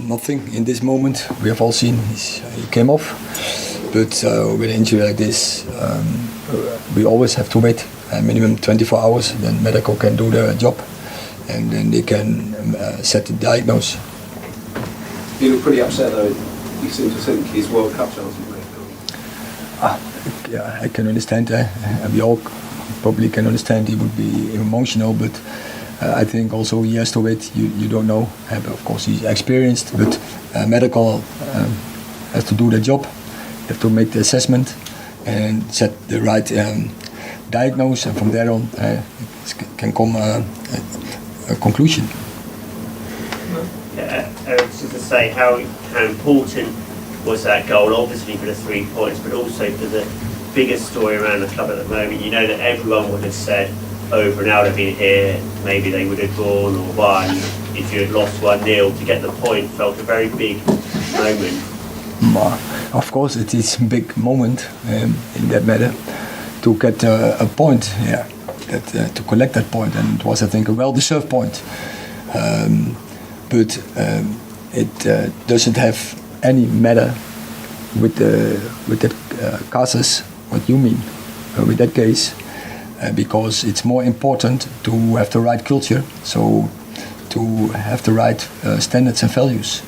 Nothing in this moment. We have all seen he came off, but with an injury like this, we always have to wait minimum 24 hours. Then medical can do their job, and then they can set the diagnosis. You look pretty upset though. You seem to think his World Cup chances may come. Yeah, I can understand. We all probably can understand he would be emotional, but I think also he has to wait. You don't know. But of course, he's experienced, but medical has to do their job. They have to make the assessment and set the right diagnosis, and from there on can come a conclusion. Yeah, just to say how important was that goal, obviously for the 3 points, but also for the bigger story around the club at the moment. You know that everyone would have said, oh, Ronaldo being here, maybe they would have drawn or won. If you had lost 1-0, to get the point felt a very big moment. Of course, it is a big moment in that matter to get a point, yeah, to collect that point, and it was, I think, a well-deserved point. But it doesn't have any matter with that cases, what you mean with that case, because it's more important to have the right culture, so to have the right standards and values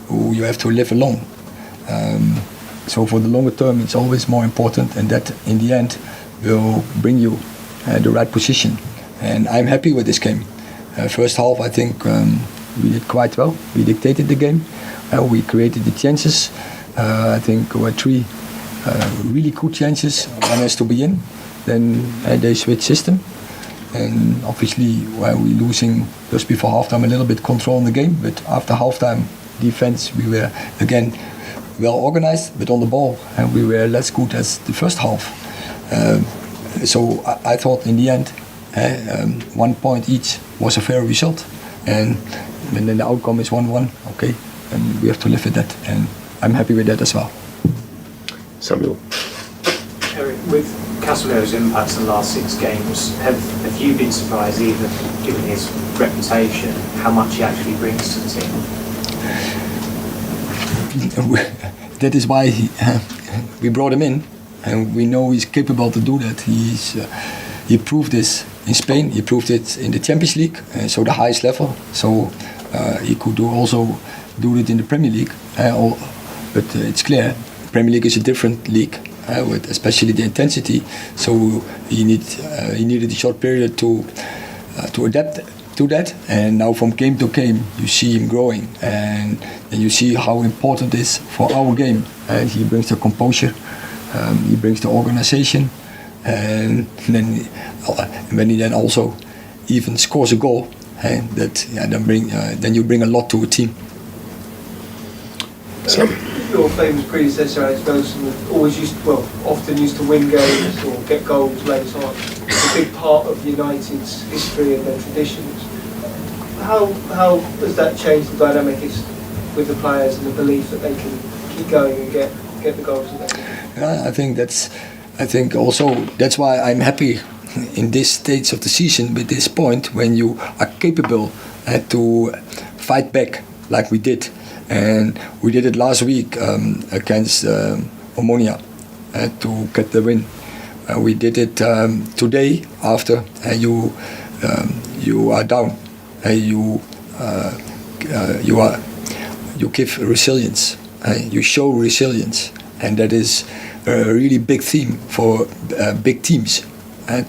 who you have to live along. So for the longer term, it's always more important, and that in the end will bring you the right position. And I'm happy with this game. First half, I think we did quite well. We dictated the game. We created the chances. I think there were 3 really good chances. One has to be in. Then they switched system. And obviously, we're losing just before halftime a little bit control in the game. But after halftime defense, we were again well organized, but on the ball, and we were less good as the first half. So I thought in the end, 1 point each was a fair result. And then the outcome is 1-1, okay, and we have to live with that, and I'm happy with that as well. Samuel. Erik, with Casemiro's impact in the last 6 games, have you been surprised, even given his reputation, how much he actually brings to the team? That is why we brought him in, and we know he's capable to do that. He proved this in Spain, he proved it in the Champions League, so the highest level. So he could also do it in the Premier League. But it's clear, Premier League is a different league, with especially the intensity. So he needed a short period to adapt to that. And now from game to game, you see him growing, and you see how important it is for our game. And he brings the composure, he brings the organization. And then when he then also even scores a goal, then you bring a lot to a team. Your famous predecessor Alex Ferguson often used to win games or get goals late on. It's a big part of United's history and their traditions. How has that changed the dynamic with the players and the belief that they can keep going and get the goals that they can? I think also that's why I'm happy in this stage of the season with this point when you are capable to fight back like we did, and we did it last week against Omonia to get the win. We did it today after you are down. You give resilience. You show resilience, and that is a really big theme for big teams,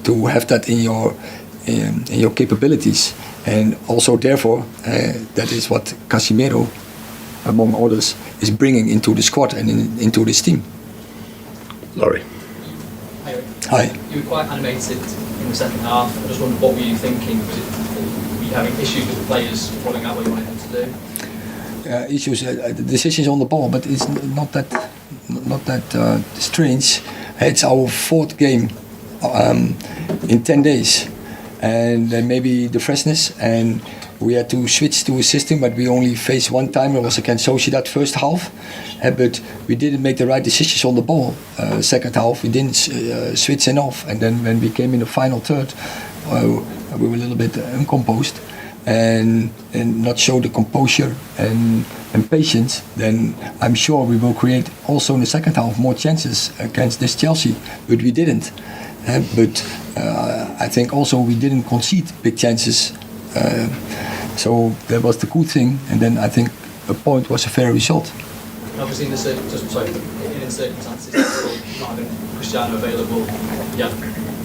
to have that in your capabilities, and also therefore that is what Casímero, among others, is bringing into the squad and into this team. Laurie. Hi. You were quite animated in the second half. I just wondered, what were you thinking? Were you having issues with the players following out what you wanted them to do? Issues, the decisions on the ball, but it's not that strange. It's our 4th game in 10 days, and maybe the freshness, and we had to switch to a system, but we only faced one time. It was against Sociedad first half, but we didn't make the right decisions on the ball. Second half we didn't switch enough, and then when we came in the final third, we were a little bit uncomposed and not show the composure and patience, then I'm sure we will create also in the second half more chances against this Chelsea, but we didn't. But I think also we didn't concede big chances, so that was the good thing, and then I think a point was a fair result. Obviously, in circumstances, not having Cristiano available, you had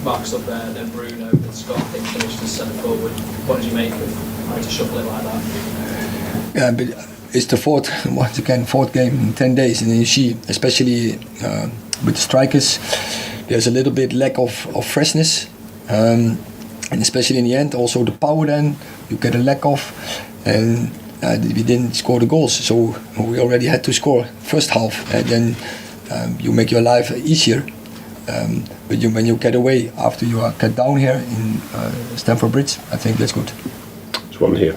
Marcus up there, then Bruno, then Scott, I think finished as centre forward. What did you make of having to shuffle it like that? Yeah, but it's the fourth game in 10 days, and you see, especially with the strikers, there's a little bit lack of freshness, and especially in the end, also the power then you get a lack of, and we didn't score the goals, so we already had to score first half, and then you make your life easier. But when you get away after you are cut down here in Stamford Bridge, I think that's good. There's one here.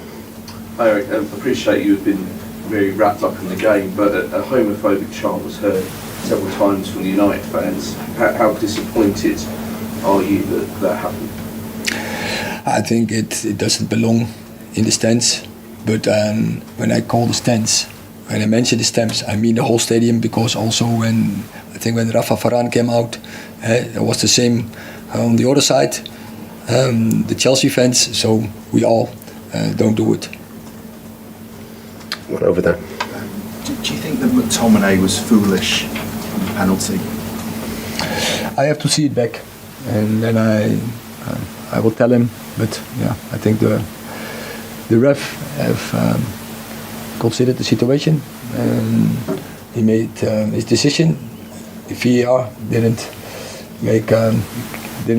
Hi Erik, I appreciate you have been very wrapped up in the game, but a homophobic chant was heard several times from the United fans. How disappointed are you that happened? I think it doesn't belong in the stands, but when I call the stands, when I mention the stands, I mean the whole stadium, because also when Rafa Faraán came out, it was the same on the other side, the Chelsea fans, so we all don't do it. One over there. Do you think that McTominay was foolish on the penalty? I have to see it back, and then I will tell him. But yeah, I think the ref have considered the situation, and he made his decision. The VAR didn't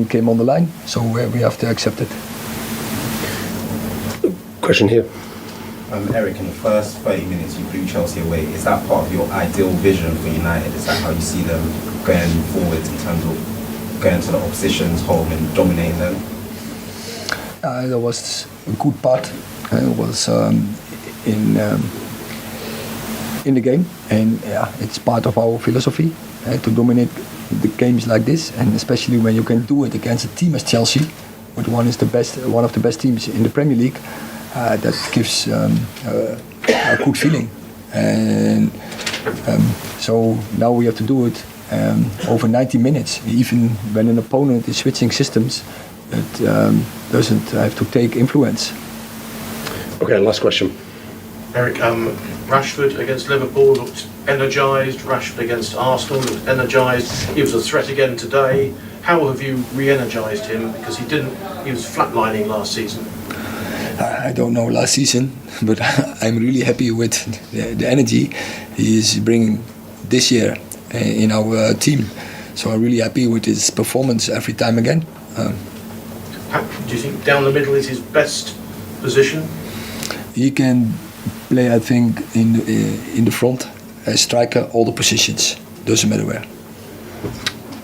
came on the line, so we have to accept it. Question here. Erik, in the first 30 minutes you blew Chelsea away. Is that part of your ideal vision for United? Is that how you see them going forward in terms of going to the opposition's home and dominating them? That was a good part. It was in the game, and yeah, it's part of our philosophy to dominate the games like this, and especially when you can do it against a team as Chelsea, which one of the best teams in the Premier League. That gives a good feeling, and so now we have to do it over 90 minutes. Even when an opponent is switching systems, it doesn't have to take influence. Okay, last question. Erik, Rashford against Liverpool looked energised. Rashford against Arsenal looked energised. He was a threat again today. How have you re-energised him? Because he was flatlining last season. I don't know last season, but I'm really happy with the energy he is bringing this year in our team. So I'm really happy with his performance every time again. Do you think down the middle is his best position? He can play, I think, in the front as striker, all the positions. Doesn't matter where.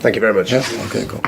Thank you very much. Yeah? Okay, cool.